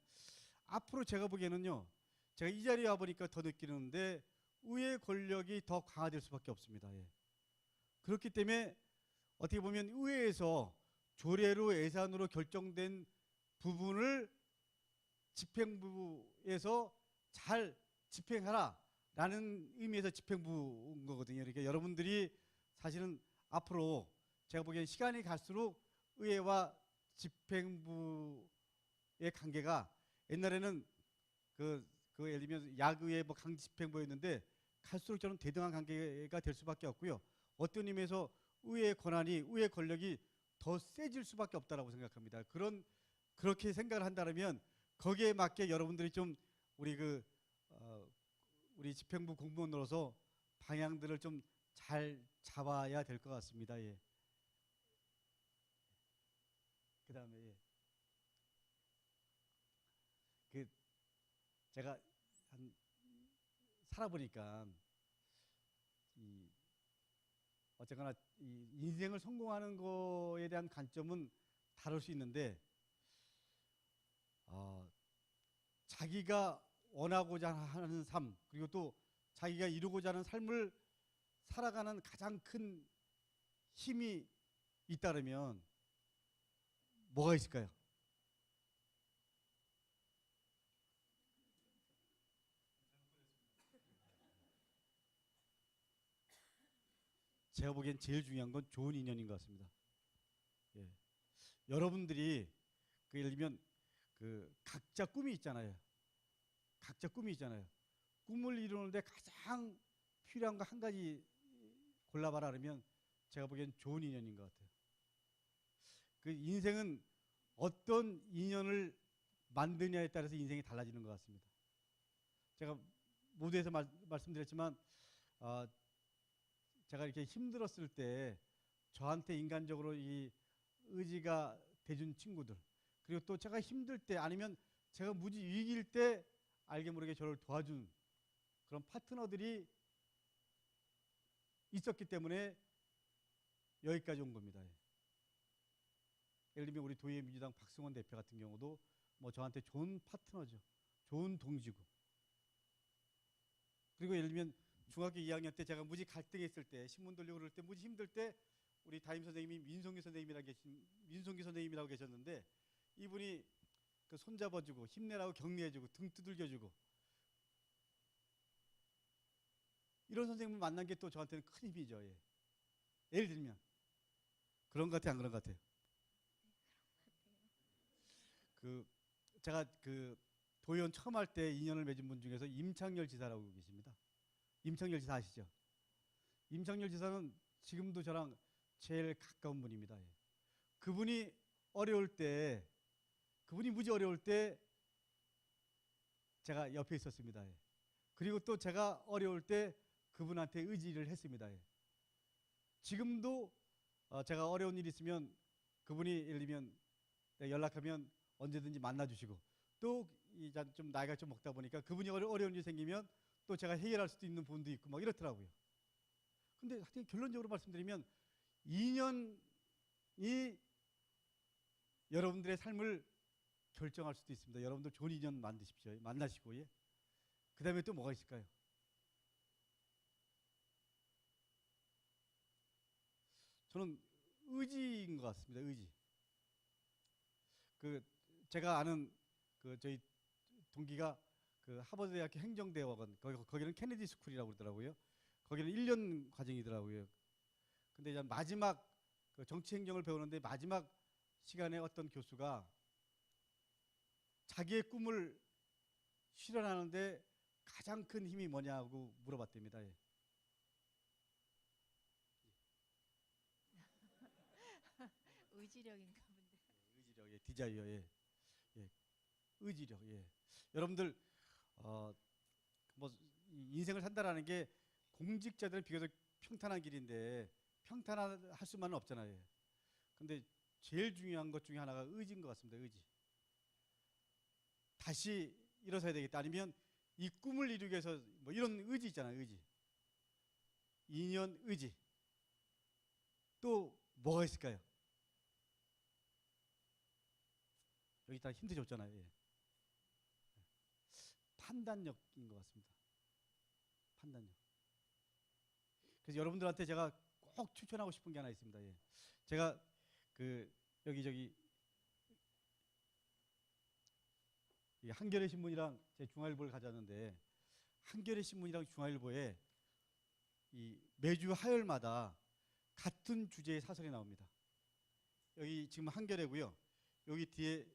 앞으로 제가 보기에는요. 제가 이 자리에 와보니까 더 느끼는데 의회 권력이 더 강화될 수밖에 없습니다. 예. 그렇기 때문에 어떻게 보면 의회에서 조례로 예산으로 결정된 부분을 집행부에서 잘 집행하라라는 의미에서 집행부인 거거든요. 그러니까 여러분들이 사실은 앞으로 제가 보기엔 시간이 갈수록 의회와 집행부의 관계가 옛날에는 그 예를 들면 야의회 뭐 강집행부였는데 갈수록 저는 대등한 관계가 될 수밖에 없고요. 어떤 의미에서 의회의 권한이 의회 권력이 더 세질 수밖에 없다라고 생각합니다. 그렇게 생각을 한다면 거기에 맞게 여러분들이 좀 우리 우리 집행부 공무원으로서 방향들을 좀 잘 잡아야 될 것 같습니다. 예. 그다음에 예. 제가 살아보니까 어쨌거나 이 인생을 성공하는 거에 대한 관점은 다를 수 있는데 자기가 원하고자 하는 삶 그리고 또 자기가 이루고자 하는 삶을 살아가는 가장 큰 힘이 잇따르면 뭐가 있을까요? 제가 보기엔 제일 중요한 건 좋은 인연인 것 같습니다. 예. 여러분들이 그 예를 들면 그 각자 꿈이 있잖아요. 각자 꿈이 있잖아요. 꿈을 이루는데 가장 필요한 거 한 가지 골라봐라 그러면 제가 보기엔 좋은 인연인 것 같아요. 그 인생은 어떤 인연을 만드냐에 따라서 인생이 달라지는 것 같습니다. 제가 모두에서 말씀드렸지만 제가 이렇게 힘들었을 때 저한테 인간적으로 이 의지가 돼준 친구들, 그리고 또 제가 힘들 때 아니면 제가 무지 위기일 때 알게 모르게 저를 도와준 그런 파트너들이 있었기 때문에 여기까지 온 겁니다. 예를 들면 우리 도예민주당 박승원 대표 같은 경우도 뭐 저한테 좋은 파트너죠. 좋은 동지고. 그리고 예를 들면 중학교 2학년 때 제가 무지 갈등했을 때 신문 돌리고 그럴 때 무지 힘들 때 우리 담임 선생님이 민송기 선생님이라고 계셨는데 이분이 그 손잡아주고 힘내라고 격려해주고 등 두들겨주고 이런 선생님을 만난 게 또 저한테는 큰 힘이죠. 예. 예를 들면 그런 것 같아요, 안 그런 것 같아요? 그 제가 그 도의원 처음 할 때 인연을 맺은 분 중에서 임창열 지사라고 계십니다. 임창열 지사 아시죠? 임창열 지사는 지금도 저랑 제일 가까운 분입니다. 예. 그분이 어려울 때, 그분이 무지 어려울 때 제가 옆에 있었습니다. 예. 그리고 또 제가 어려울 때 그분한테 의지를 했습니다. 예. 지금도 제가 어려운 일 있으면 그분이 예를 들면 연락하면 언제든지 만나주시고 또 좀 나이가 좀 먹다 보니까 그분이 어려운 일이 생기면 또 제가 해결할 수도 있는 부분도 있고 막 이렇더라고요. 근데 하여튼 결론적으로 말씀드리면 인연이 여러분들의 삶을 결정할 수도 있습니다. 여러분들 좋은 인연 만드십시오. 만나시고. 예. 그 다음에 또 뭐가 있을까요? 저는 의지인 것 같습니다. 의지. 그 제가 아는 그 저희 동기가 그 하버드대학교 행정대학원 거기는 케네디 스쿨이라고 그러더라고요. 거기는 1년 과정이더라고요. 근데 이제 마지막 그 정치행정을 배우는데 마지막 시간에 어떤 교수가 자기의 꿈을 실현하는데 가장 큰 힘이 뭐냐고 물어봤답니다. 예. 의지력인가 본데. 의지력, 예, 디자이어, 예, 예, 의지력, 예. 여러분들 뭐 인생을 산다라는 게 공직자들은 비교적 평탄한 길인데 평탄할 수만은 없잖아요. 근데 제일 중요한 것 중에 하나가 의지인 것 같습니다. 의지. 다시 일어서야 되겠다. 아니면 이 꿈을 이루기 위해서 뭐 이런 의지 있잖아요. 의지. 인연, 의지. 또 뭐가 있을까요? 여기 다 힌트 줬잖아요. 예. 판단력인 것 같습니다. 판단력. 그래서 여러분들한테 제가 꼭 추천하고 싶은 게 하나 있습니다. 예. 제가 그 여기저기 이 한겨레 신문이랑 제 중앙일보를 가져왔는데 한겨레 신문이랑 중앙일보에 이 매주 화요일마다 같은 주제의 사설이 나옵니다. 여기 지금 한겨레고요. 여기 뒤에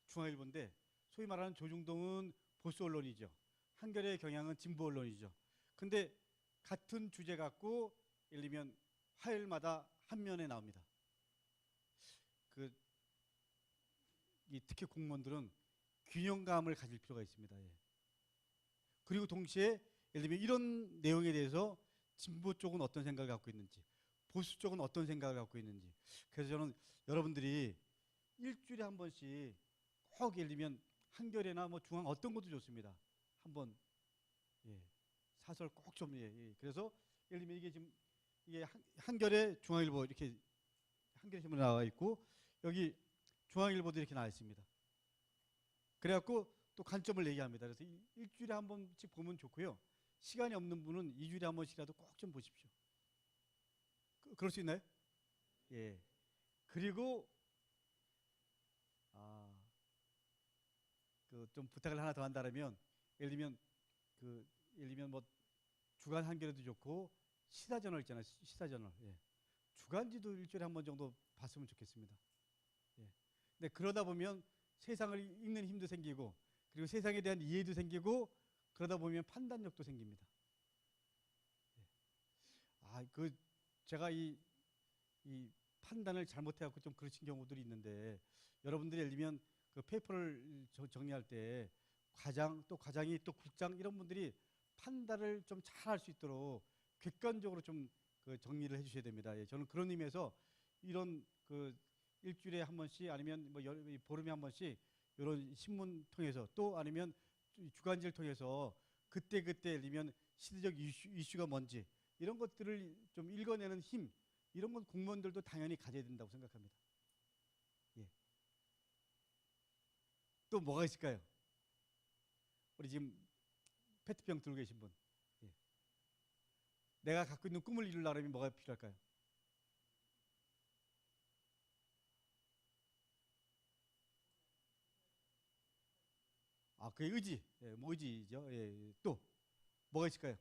중앙일보인데 소위 말하는 조중동은 보수 언론이죠. 한겨레의 경향은 진보 언론이죠. 근데 같은 주제 갖고 예를 들면 화요일마다 한 면에 나옵니다. 특히 공무원들은 균형감을 가질 필요가 있습니다. 예. 그리고 동시에 예를 들면 이런 내용에 대해서 진보 쪽은 어떤 생각을 갖고 있는지, 보수 쪽은 어떤 생각을 갖고 있는지. 그래서 저는 여러분들이 일주일에 한 번씩 꼭 예를 들면 한겨레나 뭐 중앙 어떤 것도 좋습니다. 한번 예, 사설 꼭 좀 예. 그래서 예를 들면 이게 지금 이게 한겨레 중앙일보 이렇게 한겨레 신문에 나와 있고 여기 중앙일보도 이렇게 나와 있습니다. 그래갖고 또 관점을 얘기합니다. 그래서 일주일에 한 번씩 보면 좋고요. 시간이 없는 분은 2주일에 한 번씩이라도 꼭 좀 보십시오. 그럴 수 있나요? 예. 그리고 그 좀 부탁을 하나 더 한다면 예를 들면 뭐 주간 한겨레도 좋고 시사저널 있잖아요. 시사저널. 예. 주간지도 일주일에 한 번 정도 봤으면 좋겠습니다. 예. 근데 그러다 보면 세상을 읽는 힘도 생기고 그리고 세상에 대한 이해도 생기고 그러다 보면 판단력도 생깁니다. 예. 제가 이 판단을 잘못해갖고 좀 그러신 경우들이 있는데 여러분들이 예를 들면 그 페이퍼를 정리할 때 과장이 또 국장 이런 분들이 판단을 좀 잘할 수 있도록 객관적으로 좀 그 정리를 해주셔야 됩니다. 예, 저는 그런 의미에서 이런 그 일주일에 한 번씩 아니면 뭐 보름에 한 번씩 이런 신문 통해서 또 아니면 주간지를 통해서 그때 예를 들면 시대적 이슈가 뭔지 이런 것들을 좀 읽어내는 힘 이런 건 공무원들도 당연히 가져야 된다고 생각합니다. 예. 또 뭐가 있을까요? 우리 지금 페트병 들고 계신 분. 예. 내가 갖고 있는 꿈을 이루려면 뭐가 필요할까요? 그게 의지. 예, 뭐 의지죠. 예. 또 뭐가 있을까요?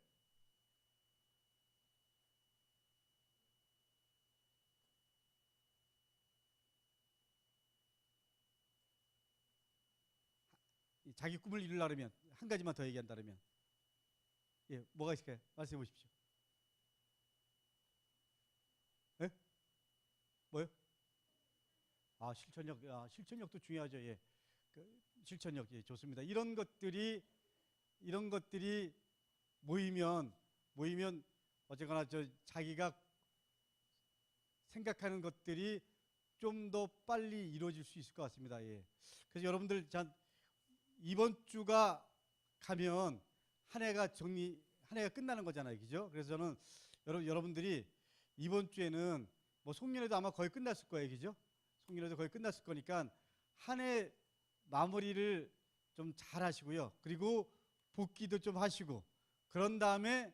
자기 꿈을 이루려면 한 가지만 더 얘기한다면 예, 뭐가 있을까요? 말씀해 보십시오. 예? 뭐요? 실천력. 실천력도 중요하죠. 예. 실천력. 예, 좋습니다. 이런 것들이 모이면 어쨌거나 자기가 생각하는 것들이 좀 더 빨리 이루어질 수 있을 것 같습니다. 예. 그래서 여러분들 이번 주가 가면 한 해가 끝나는 거잖아요. 그죠? 그래서 저는 여러분들이 이번 주에는 뭐 송년회도 아마 거의 끝났을 거예요. 그죠? 송년회도 거의 끝났을 거니까 한 해 마무리를 좀 잘 하시고요. 그리고 복귀도 좀 하시고 그런 다음에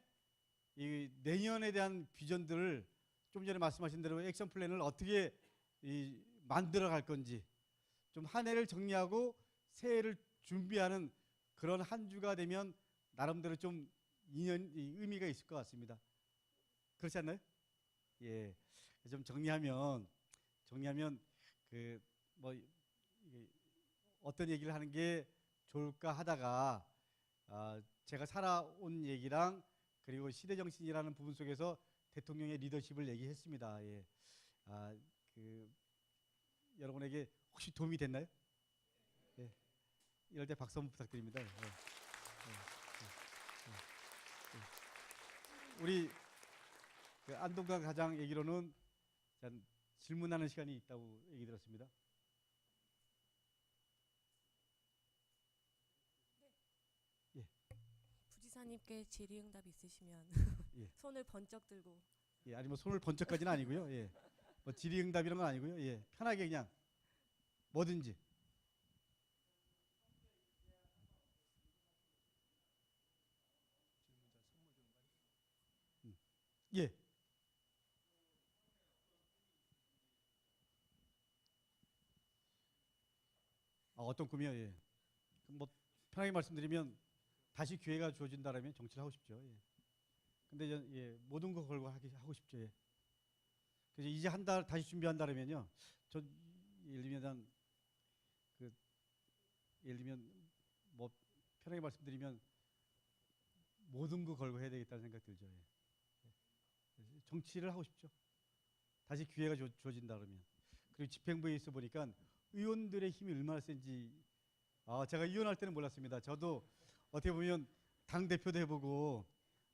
이 내년에 대한 비전들을 좀 전에 말씀하신 대로 액션 플랜을 어떻게 만들어 갈 건지 좀 한 해를 정리하고 새해를 준비하는 그런 한 주가 되면 나름대로 좀 의미가 있을 것 같습니다. 그렇지 않나요? 예. 좀 정리하면 뭐 어떤 얘기를 하는 게 좋을까 하다가 제가 살아온 얘기랑 그리고 시대정신이라는 부분 속에서 대통령의 리더십을 얘기했습니다. 예. 여러분에게 혹시 도움이 됐나요? 예. 이럴 때 박수 한번 부탁드립니다. 예. 우리 안동강 가장 얘기로는 질문하는 시간이 있다고 얘기 들었습니다. 예. 부지사님께 질의응답 있으시면 예. 손을 번쩍 들고. 예, 아니 뭐 손을 번쩍까지는 아니고요. 예. 뭐 질의응답 이런 건 아니고요. 예. 편하게 그냥 뭐든지. 예. 어떤 꿈이요? 예. 뭐 편하게 말씀드리면 다시 기회가 주어진다라면 정치를 하고 싶죠. 예. 근데 모든 거 걸고 하고 싶죠. 예. 그래서 이제 한 달 다시 준비한다면요. 저 예를 들면 뭐 편하게 말씀드리면 모든 거 걸고 해야 되겠다는 생각 들죠. 예. 정치를 하고 싶죠. 다시 기회가 주어진다 그러면. 그리고 집행부에 있어 보니까 의원들의 힘이 얼마나 센지 제가 의원할 때는 몰랐습니다. 저도 어떻게 보면 당 대표도 해보고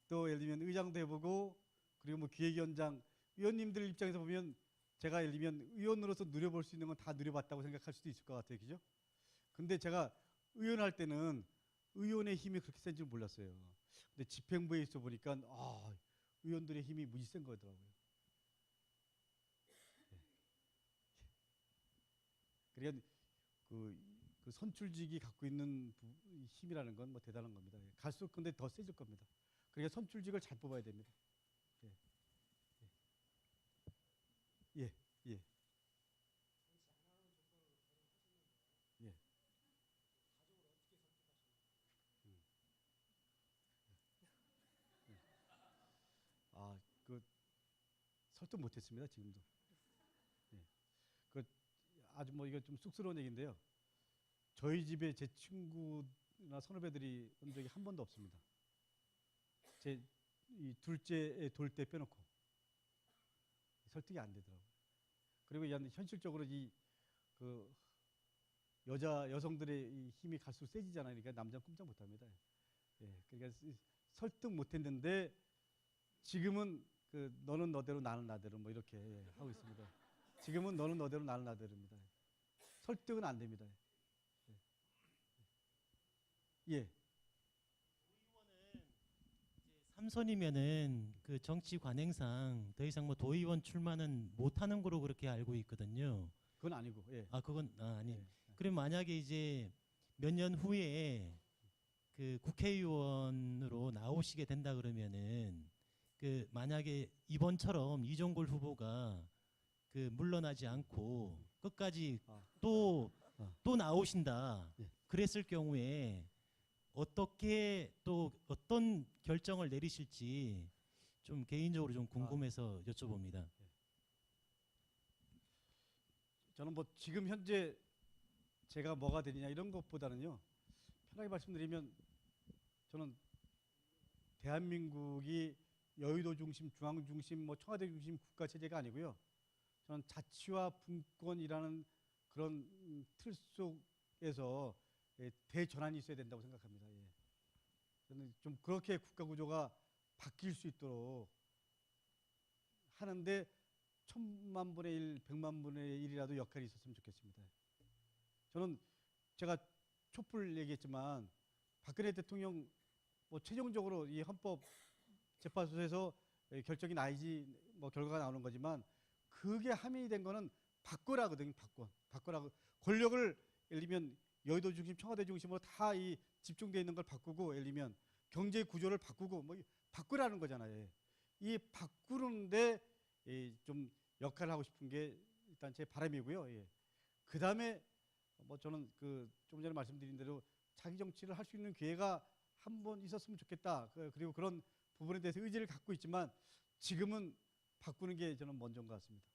또 예를 들면 의장도 해보고 그리고 뭐 기획위원장 의원님들 입장에서 보면 제가 예를 들면 의원으로서 누려볼 수 있는 건 다 누려봤다고 생각할 수도 있을 것 같아요. 그죠? 근데 제가 의원할 때는 의원의 힘이 그렇게 센 줄 몰랐어요. 근데 집행부에 있어 보니까 의원들의 힘이 무지 센 거더라고요. 그러니까 그 선출직이 갖고 있는 힘이라는 건 뭐 대단한 겁니다. 갈수록 근데 더 세질 겁니다. 그러니까 선출직을 잘 뽑아야 됩니다. 예. 예. 예. 예. 아, 그 설득 못했습니다. 지금도. 예. 그 아주 뭐 이거 좀 쑥스러운 얘기인데요. 저희 집에 제 친구나 선후배들이 온 적이 한 번도 없습니다. 제 이 둘째 돌 때 빼놓고 설득이 안 되더라고요. 그리고 현실적으로 이 그 여성들의 이 힘이 갈수록 세지잖아요. 그러니까 남자는 꼼짝 못합니다. 예, 그러니까 설득 못했는데 지금은 그 너는 너대로 나는 나대로 뭐 이렇게 하고 있습니다. 지금은 너는 너대로 나는 나대로입니다. 설득은 안 됩니다. 예. 삼선이면은 그 정치 관행상 더 이상 뭐 도의원 출마는 못 하는 거로 그렇게 알고 있거든요. 그건 아니고. 예. 아, 그건 아니. 예. 그럼 만약에 이제 몇 년 후에 그 국회의원으로 나오시게 된다 그러면은 그 만약에 이번처럼 이종걸 후보가 그 물러나지 않고 끝까지 또 나오신다. 예. 그랬을 경우에 어떻게 또 어떤 결정을 내리실지 좀 개인적으로 좀 궁금해서 여쭤봅니다. 저는 뭐 지금 현재 제가 뭐가 되느냐 이런 것보다는요. 편하게 말씀드리면 저는 대한민국이 여의도 중심, 중앙 중심, 뭐 청와대 중심 국가 체제가 아니고요. 저는 자치와 분권이라는 그런 틀 속에서 대전환이 있어야 된다고 생각합니다. 예. 저는 좀 그렇게 국가 구조가 바뀔 수 있도록 하는데 1000만 분의 1, 100만 분의 1이라도 역할이 있었으면 좋겠습니다. 저는 제가 촛불 얘기했지만 박근혜 대통령 뭐 최종적으로 이 헌법재판소에서 결정이 나야지 뭐 결과가 나오는 거지만 그게 함의된 거는 바꾸라거든요. 바꾸라고 권력을 예를 들면 여의도 중심, 청와대 중심으로 다 이 집중되어 있는 걸 바꾸고 예를 들면 경제 구조를 바꾸고 뭐 바꾸라는 거잖아요. 이 바꾸는데 좀 역할을 하고 싶은 게 일단 제 바람이고요. 예. 그 다음에 뭐 저는 그 좀 전에 말씀드린 대로 자기 정치를 할 수 있는 기회가 한 번 있었으면 좋겠다. 그리고 그런 부분에 대해서 의지를 갖고 있지만 지금은 바꾸는 게 저는 먼저인 것 같습니다.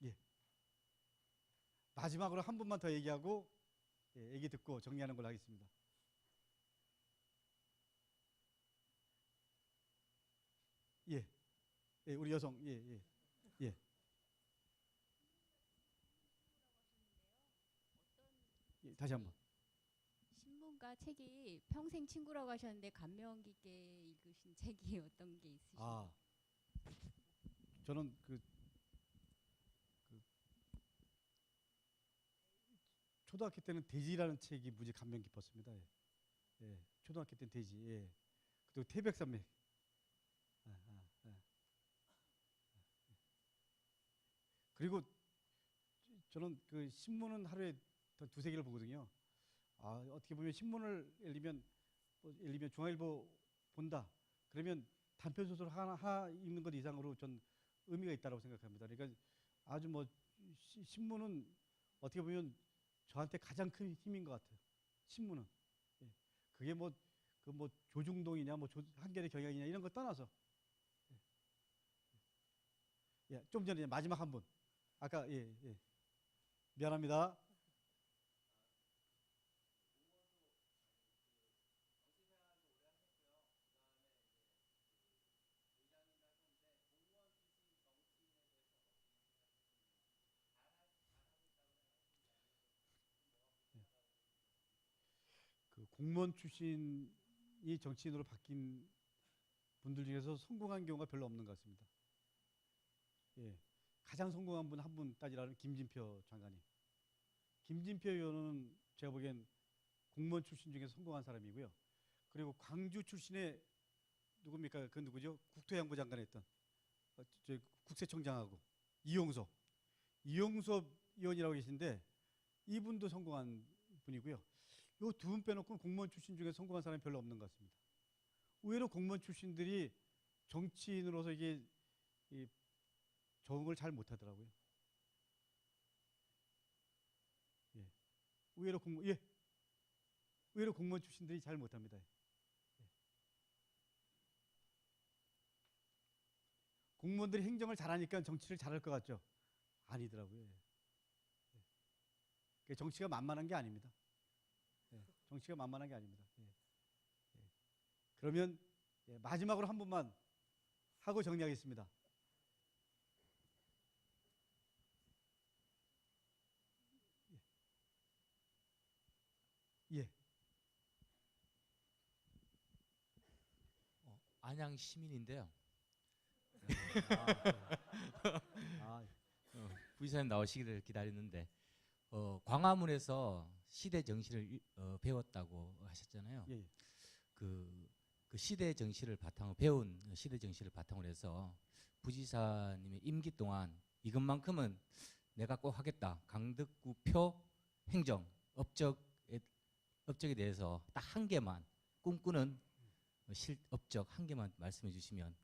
예. 마지막으로 한 분만 더 얘기하고 얘기 듣고 정리하는 걸로 하겠습니다. 예. 예, 우리 여성. 예, 예. 예. 예, 다시 한번. 신문과 책이 평생 친구라고 하셨는데 감명 깊게 읽으신 책이 어떤 게 있으신가요? 저는 초등학교 때는 돼지라는 책이 무지 감명 깊었습니다. 예. 예, 초등학교 때는 돼지. 예. 그리고 태백산맥. 그리고 저는 그 신문은 하루에 두세 개를 보거든요. 어떻게 보면 신문을 예를 들면 중앙일보 본다. 그러면 단편 소설 하나 읽는 것 이상으로 전 의미가 있다고 생각합니다. 그러니까 아주 뭐 신문은 어떻게 보면 저한테 가장 큰 힘인 것 같아요. 신문은. 예. 그게 뭐 조중동이냐 뭐 한겨레 경향이냐 이런 거 떠나서. 예. 좀 전에 마지막 한 분. 아까 예. 미안합니다. 그 공무원 출신이 정치인으로 바뀐 분들 중에서 성공한 경우가 별로 없는 것 같습니다. 예. 가장 성공한 분 한 분 따지라면 김진표 장관님. 김진표 의원은 제가 보기엔 공무원 출신 중에 성공한 사람이고요. 그리고 광주 출신의 누굽니까? 그 누구죠? 국토해양부 장관 했던 국세청장하고 이용섭 의원이라고 계신데 이분도 성공한 분이고요. 요 두 분 빼놓고 공무원 출신 중에 성공한 사람이 별로 없는 것 같습니다. 의외로 공무원 출신들이 정치인으로서 이게 적응을 잘 못하더라고요. 예. 의외로 공무원 출신들이 잘 못합니다. 예. 공무원들이 행정을 잘하니까 정치를 잘할 것 같죠? 아니더라고요. 예. 예. 정치가 만만한 게 아닙니다. 예. 정치가 만만한 게 아닙니다. 예. 예. 그러면 예, 마지막으로 한 번만 하고 정리하겠습니다. 예. 안양 시민인데요. 아, 부지사님 나오시기를 기다렸는데 광화문에서 시대 정신을 배웠다고 하셨잖아요. 예. 그 시대 정신을 바탕으로 배운 시대 정신을 바탕으로 해서 부지사님의 임기 동안 이것만큼은 내가 꼭 하겠다. 강덕구표 행정 업적에 대해서 딱 한 개만 꿈꾸는 실업적 한 개만 말씀해 주시면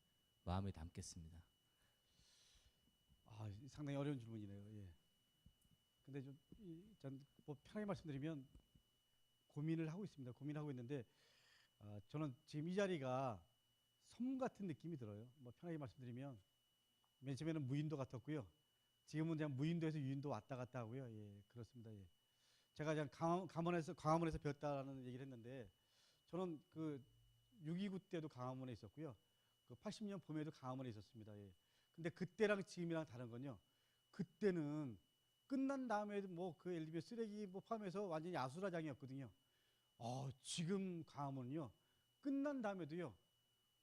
마음에 담겠습니다. 아, 상당히 어려운 질문이네요. 예. 근데 전뭐 편하게 말씀드리면 고민을 하고 있습니다. 고민하고 있는데 저는 지금 이 자리가 섬 같은 느낌이 들어요. 뭐 편하게 말씀드리면 맨 처음에는 무인도 같았고요. 지금은 그냥 무인도에서 유인도 왔다 갔다 하고요. 예, 그렇습니다. 예. 제가 그냥 광화문에서 배웠다라는 얘기를 했는데 저는 그 6.29 때도 광화문에 있었고요. 그 80년 봄에도 광화문에 있었습니다. 예. 근데 그때랑 지금이랑 다른 건요. 그때는 끝난 다음에도 뭐 그 예를 들면 쓰레기 뭐 포함해서 완전히 아수라장이었거든요. 지금 광화문은요. 끝난 다음에도요.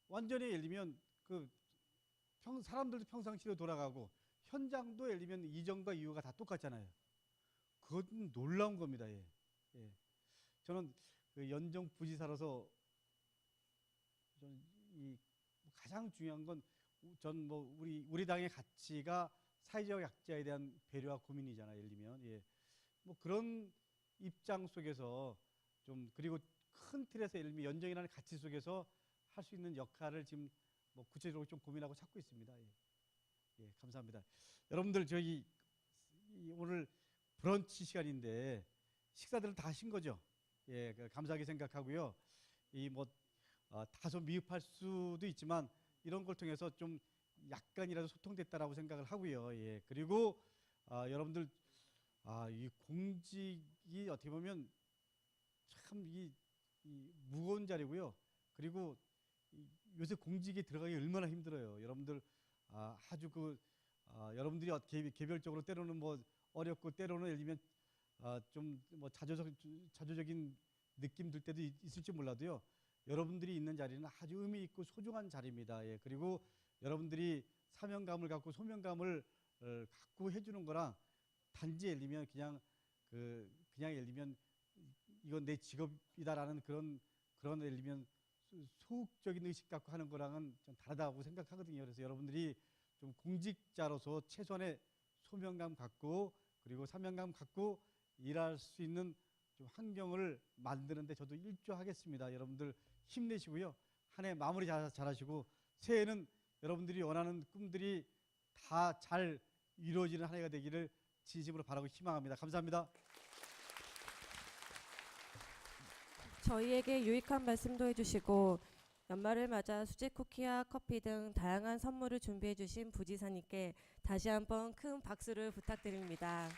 완전히 예를 들면 사람들도 평상시로 돌아가고 현장도 예를 들면 이전과 이후가 다 똑같잖아요. 그건 놀라운 겁니다. 예. 예. 저는 그 연정 부지사로서 이 가장 중요한 건 전 뭐 우리 당의 가치가 사회적 약자에 대한 배려와 고민이잖아요. 예를 들면 뭐 그런 입장 속에서 좀 그리고 큰 틀에서 예를 들면 연정이라는 가치 속에서 할 수 있는 역할을 지금 뭐 구체적으로 좀 고민하고 찾고 있습니다. 예, 감사합니다. 여러분들 저희 오늘 브런치 시간인데 식사들을 다 하신 거죠? 예, 감사하게 생각하고요. 다소 미흡할 수도 있지만 이런 걸 통해서 좀 약간이라도 소통됐다라고 생각을 하고요. 예, 그리고 여러분들 이 공직이 어떻게 보면 참 이 무거운 자리고요. 그리고 요새 공직에 들어가기 얼마나 힘들어요. 여러분들 아주 여러분들이 개별적으로 때로는 뭐 어렵고 때로는 예를 들면 좀 뭐 자조적인 느낌 들 때도 있을지 몰라도요. 여러분들이 있는 자리는 아주 의미 있고 소중한 자리입니다. 예, 그리고 여러분들이 사명감을 갖고 소명감을 갖고 해주는 거랑 단지 예를 들면 그냥 예를 들면 이건 내 직업이다라는 그런 예를 들면 소극적인 의식 갖고 하는 거랑은 좀 다르다고 생각하거든요. 그래서 여러분들이 좀 공직자로서 최소한의 소명감 갖고 그리고 사명감 갖고 일할 수 있는 좀 환경을 만드는데 저도 일조하겠습니다. 여러분들 힘내시고요. 한 해 마무리 잘하시고 새해에는 여러분들이 원하는 꿈들이 다 잘 이루어지는 한 해가 되기를 진심으로 바라고 희망합니다. 감사합니다. 저희에게 유익한 말씀도 해주시고 연말을 맞아 수제 쿠키와 커피 등 다양한 선물을 준비해 주신 부지사님께 다시 한번 큰 박수를 부탁드립니다.